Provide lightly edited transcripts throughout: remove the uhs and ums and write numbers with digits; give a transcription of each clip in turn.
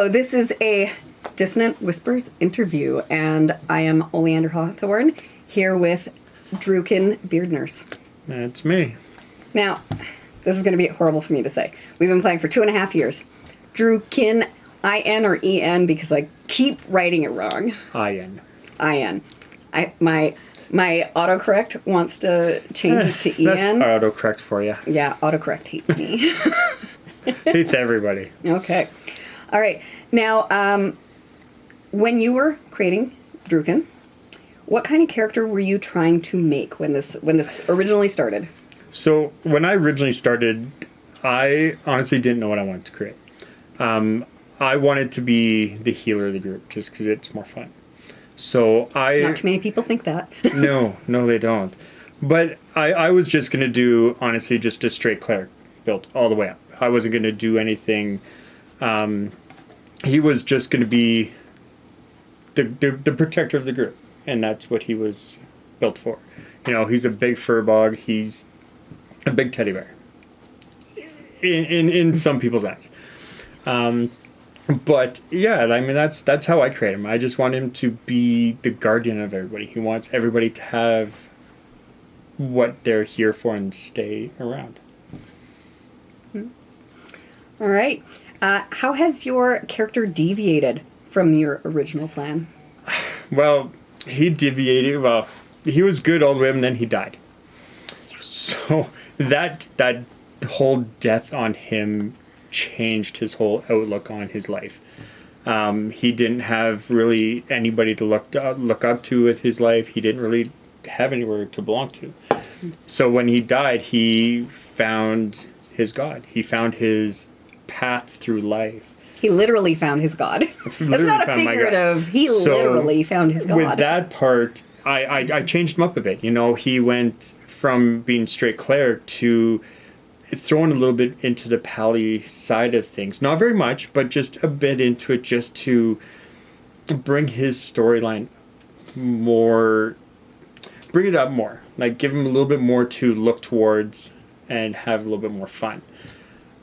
So this is a Dissonant Whispers interview, and I am Oleander Hawthorne here with Drukin Beardnurse. That's me. Now, this is going to be horrible for me to say. We've been playing for 2.5 years. Drukin, I-N or E-N, because I keep writing it wrong. I-N. I-N. My autocorrect wants to change it to E-N. That's autocorrect for you. Yeah, autocorrect hates me. Hates everybody. Okay. All right. Now, when you were creating Drukin, what kind of character were you trying to make when this originally started? So when I originally started, I honestly didn't know what I wanted to create. I wanted to be the healer of the group just because it's more fun. So Not too many people think that. No, they don't. But I was just going to do, honestly, just a straight cleric build all the way up. I wasn't going to do anything. He was just going to be the protector of the group, and that's what he was built for. You know, he's a big Furbolg. He's a big teddy bear. In some people's eyes. But yeah, I mean that's how I create him. I just want him to be the guardian of everybody. He wants everybody to have what they're here for and stay around. All right. How has your character deviated from your original plan? Well, he deviated. Well, he was good all the way up, and then he died. So that whole death on him changed his whole outlook on his life. He didn't have really anybody to look up to with his life. He didn't really have anywhere to belong to. So when he died, he found his God. He found his path through life. He literally found his God. That's not a figurative. He literally found his God. With that part, I changed him up a bit. You know, he went from being straight cleric to throwing a little bit into the pally side of things. Not very much, but just a bit into it, just to bring his storyline more, bring it up more. Like, give him a little bit more to look towards and have a little bit more fun.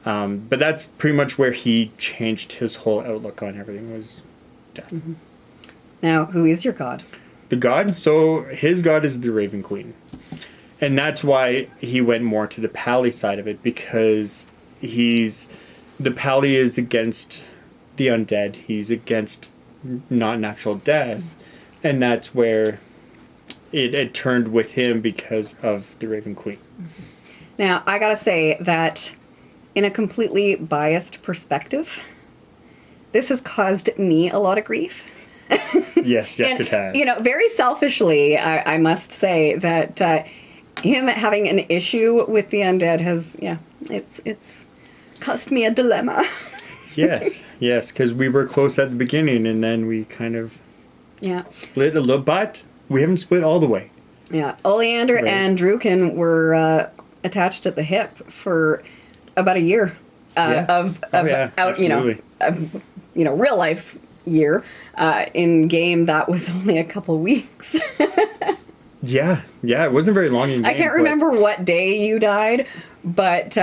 But that's pretty much where he changed his whole outlook on everything, was death. Mm-hmm. Now, who is your god? The god? So his god is the Raven Queen. And that's why he went more to the pally side of it, because the pally is against the undead. He's against not natural death. And that's where it turned with him because of the Raven Queen. Now, I gotta say that in a completely biased perspective, this has caused me a lot of grief. Yes, and, it has. You know, very selfishly, I must say that him having an issue with the undead has, it's cost me a dilemma. yes, because we were close at the beginning, and then we kind of split a little, but we haven't split all the way. Yeah, Oleander and Drukin were attached at the hip for about a year real life year. In game, that was only a couple weeks. Yeah, it wasn't very long in game. I can't remember what day you died, but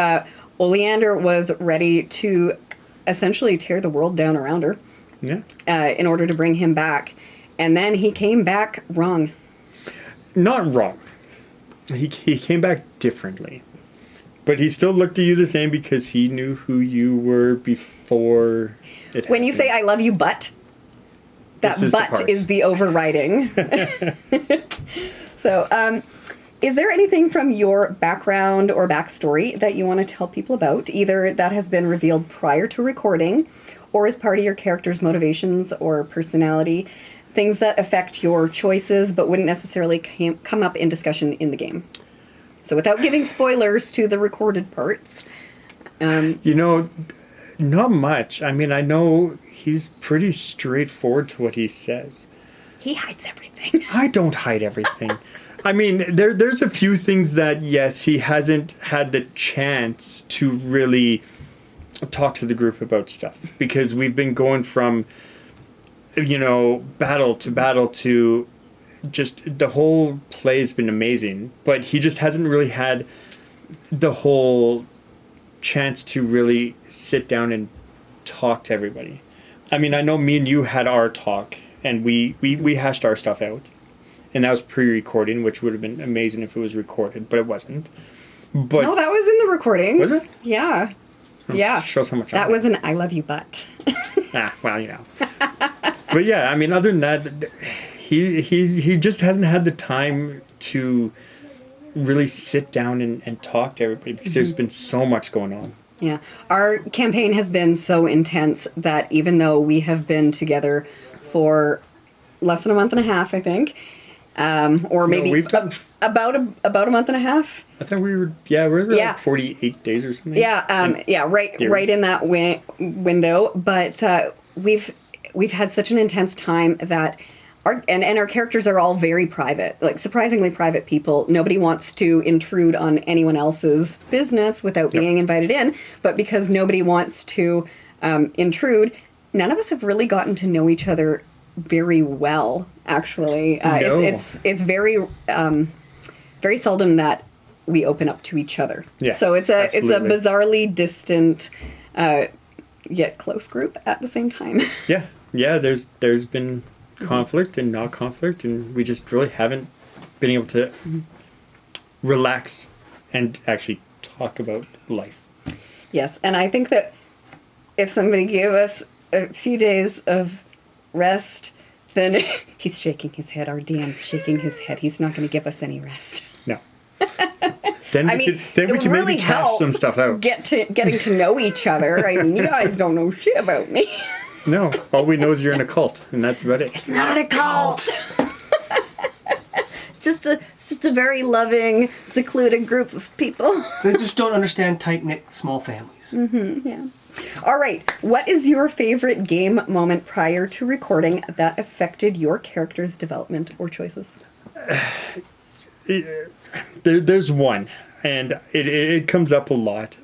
Oleander was ready to essentially tear the world down around her. Yeah. In order to bring him back. And then he came back wrong. Not wrong. He came back differently. But he still looked at you the same because he knew who you were before it happened. When you say I love you, but, that but is the overriding. So, is there anything from your background or backstory that you want to tell people about, either that has been revealed prior to recording or as part of your character's motivations or personality, things that affect your choices but wouldn't necessarily come up in discussion in the game? So without giving spoilers to the recorded parts. You know, not much. I mean, I know he's pretty straightforward to what he says. He hides everything. I don't hide everything. I mean, there's a few things that, yes, he hasn't had the chance to really talk to the group about stuff. Because we've been going from, battle to battle to just the whole play has been amazing. But he just hasn't really had the whole chance to really sit down and talk to everybody. I mean, I know me and you had our talk, and we hashed our stuff out. And that was pre-recording, which would have been amazing if it was recorded, but it wasn't. But No, that was in the recordings. Was it? Yeah. Yeah. Shows how much That was an I love you but. well, you know. But yeah, I mean, other than that, he just hasn't had the time to really sit down and talk to everybody because there's been so much going on. Yeah. Our campaign has been so intense that even though we have been together for less than a month and a half, I think, or maybe we've done about a month and a half. I thought we're like 48 days or something. Yeah, right in that window. But we've had such an intense time that our characters are all very private, like surprisingly private people. Nobody wants to intrude on anyone else's business without being invited in. But because nobody wants to intrude, none of us have really gotten to know each other very well. Actually, No. it's very very seldom that we open up to each other. Yes, So it's a absolutely. bizarrely distant yet close group at the same time. Yeah. There's been conflict and not conflict, and we just really haven't been able to relax and actually talk about life. Yes, and I think that if somebody gave us a few days of rest, then he's shaking his head. Our DM's shaking his head. He's not going to give us any rest. No. Then we can really maybe hash help some stuff out. getting to know each other. I mean, you guys don't know shit about me. No, all we know is you're in a cult, and that's about it. It's not a cult. It's just a very loving, secluded group of people. They just don't understand tight-knit small families. Yeah. All right. What is your favorite game moment prior to recording that affected your character's development or choices? There's one, and it comes up a lot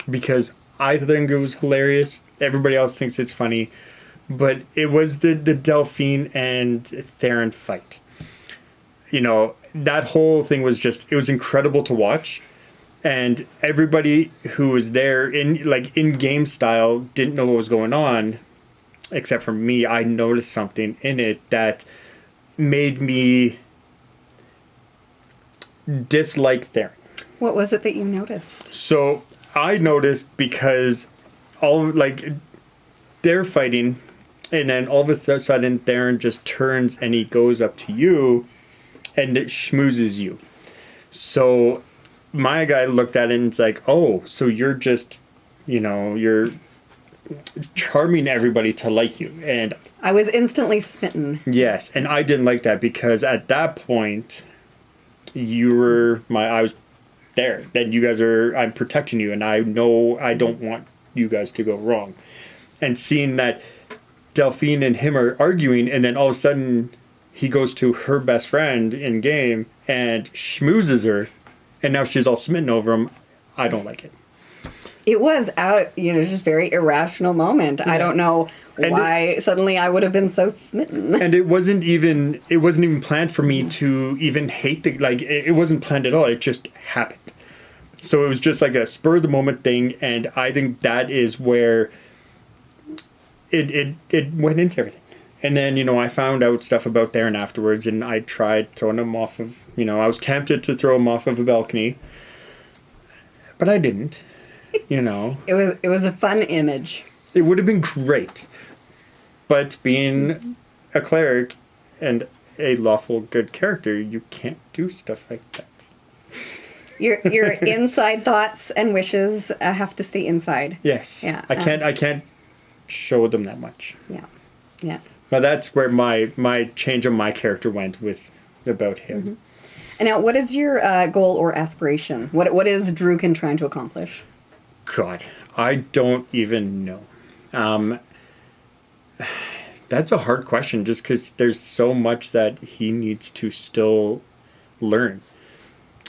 because I think it was hilarious. Everybody else thinks it's funny, but it was the Delphine and Theron fight. You know, that whole thing was it was incredible to watch, and everybody who was there in game style didn't know what was going on, except for me. I noticed something in it that made me dislike Theron. What was it that you noticed? So I noticed because they're fighting, and then all of a sudden Theron just turns and he goes up to you and it schmoozes you. So my guy looked at it and it's like, oh, so you're just, you're charming everybody to like you. And I was instantly smitten. yes, and I didn't like that because at that point I was there. Then you guys I'm protecting you, and I know I don't want you guys to go wrong. And seeing that Delphine and him are arguing, and then all of a sudden he goes to her best friend in game and schmoozes her, and now she's all smitten over him. I don't like it. It was just very irrational moment. Yeah. I don't know why suddenly I would have been so smitten. And it wasn't even planned for me to even hate it wasn't planned at all. It just happened. So it was just like a spur of the moment thing, and I think that is where it went into everything. And then, I found out stuff about Theron afterwards, and I tried throwing him off of, I was tempted to throw him off of a balcony, but I didn't. It was a fun image. It would have been great, but being a cleric and a lawful good character, you can't do stuff like that. Your inside thoughts and wishes have to stay inside. Yes. Yeah. I can't show them that much. Yeah. Yeah. But that's where my change of my character went about him. Mm-hmm. And now, what is your goal or aspiration? What is Drukin trying to accomplish? God, I don't even know. That's a hard question just because there's so much that he needs to still learn.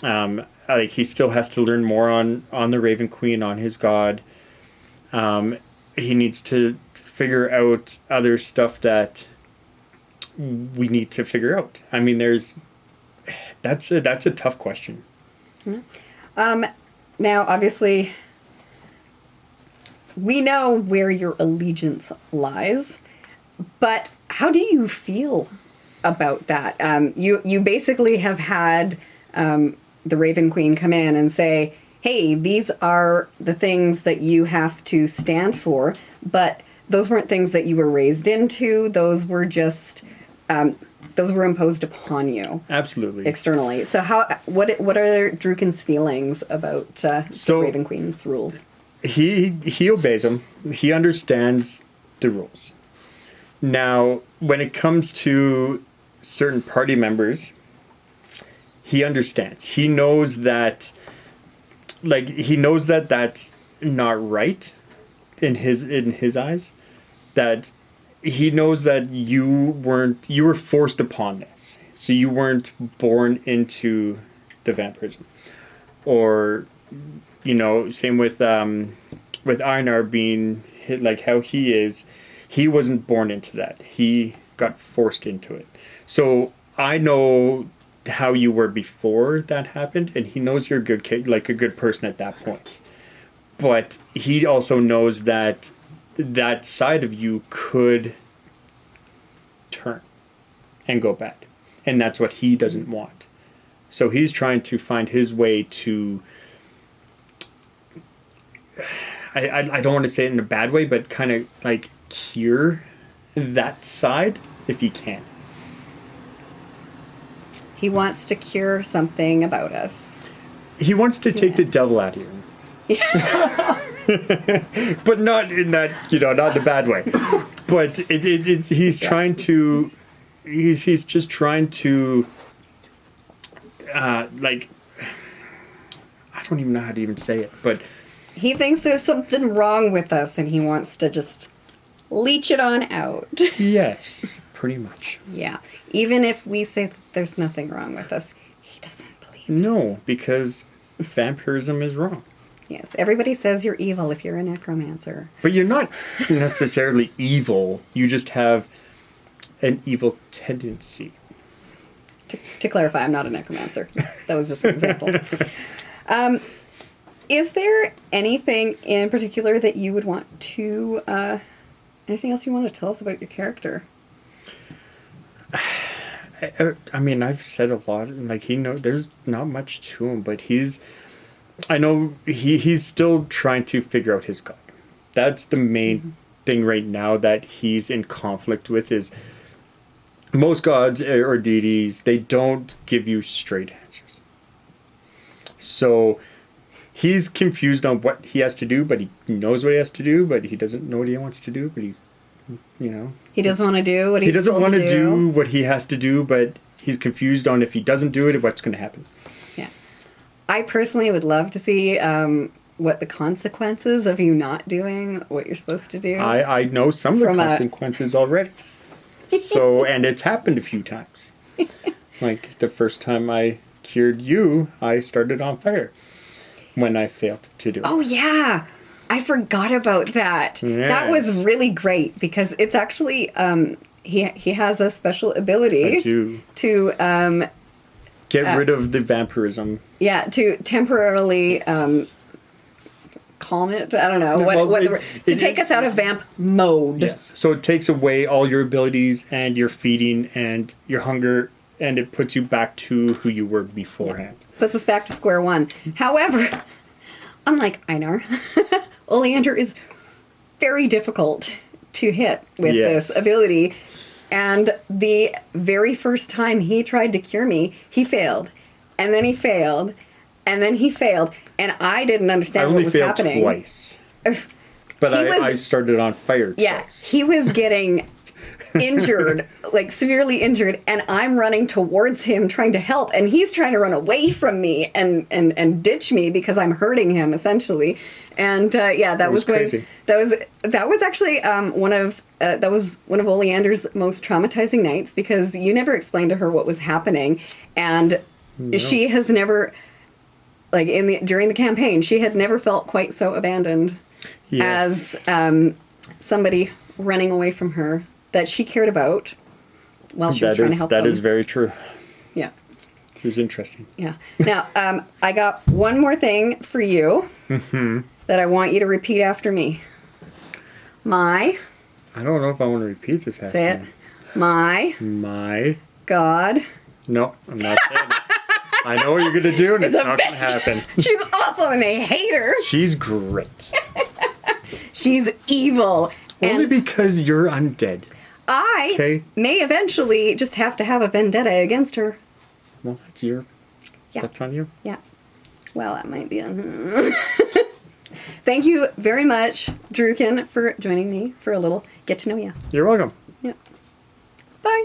He still has to learn more on the Raven Queen, on his god. He needs to figure out other stuff that we need to figure out. I mean, that's a tough question. Mm-hmm. Now, obviously, we know where your allegiance lies, but how do you feel about that? You basically have had the Raven Queen come in and say, hey, these are the things that you have to stand for, but those weren't things that you were raised into. Those were just, those were imposed upon you. Absolutely. Externally. So what are Drukin's feelings about the Raven Queen's rules? He obeys them. He understands the rules. Now, when it comes to certain party members, he understands. He knows that, that's not right in his eyes. That he knows that you were forced upon this. So you weren't born into the vampirism. Or, same with Einar being hit like how he is. He wasn't born into that. He got forced into it. So I know how you were before that happened, and he knows you're a good kid, like a good person at that point. But he also knows that that side of you could turn and go bad, and that's what he doesn't want. So he's trying to find his way to. I don't want to say it in a bad way, but kind of like cure that side if he can. He wants to cure something about us. He wants to take the devil out of you. But not in that, not the bad way. But he's trying to, he's just trying to, I don't even know how to even say it, but. He thinks there's something wrong with us and he wants to just leech it on out. Yes, pretty much. Yeah. Even if we say that there's nothing wrong with us, he doesn't believe No, because vampirism is wrong. Yes, everybody says you're evil if you're a necromancer. But you're not necessarily evil. You just have an evil tendency. To clarify, I'm not a necromancer. That was just an example. Is there anything in particular that you would want to... anything else you want to tell us about your character? I mean, I've said a lot. There's not much to him, but I know he's still trying to figure out his God. That's the main thing right now that he's in conflict with. Is most gods or deities, they don't give you straight answers. So he's confused on what he has to do, but he knows what he has to do, but he doesn't know what he wants to do, but he's, He doesn't want to do what he doesn't want to do what he has to do, but he's confused on if he doesn't do it, what's going to happen. Yeah. I personally would love to see what the consequences of you not doing what you're supposed to do. I know some of the consequences already. So, and it's happened a few times. Like the first time I cured you, I started on fire when I failed to do it. Oh, yeah. I forgot about that. Yes. That was really great because it's actually, he has a special ability to get rid of the vampirism. Yeah, to temporarily calm it. I don't know. Take us out of vamp mode. Yes. So it takes away all your abilities and your feeding and your hunger, and it puts you back to who you were beforehand. Yeah. Puts us back to square one. However, unlike Einar, Oleander is very difficult to hit with this ability. And the very first time he tried to cure me, he failed. And then he failed. And then he failed. And I didn't understand what was happening. I only failed twice. But I started on fire twice. Yeah, he was getting injured, like severely injured, and I'm running towards him trying to help, and he's trying to run away from me and ditch me because I'm hurting him essentially. And that was crazy. That was actually one of Oleander's most traumatizing nights because you never explained to her what was happening, and she has never, like during the campaign, she had never felt quite so abandoned as somebody running away from her that she cared about while she was trying to help them. That is very true. Yeah. It was interesting. Yeah. Now, I got one more thing for you that I want you to repeat after me. My. I don't know if I want to repeat this. Say it. My. God. No, I'm not saying it. I know what you're going to do, and it's not going to happen. She's awful and I hate her. She's great. She's evil. Only And because you're undead. I may eventually just have to have a vendetta against her. Well, that's on you. Yeah. Well, that might be on. Thank you very much, Drukin, for joining me for a little get to know you. You're welcome. Yeah. Bye.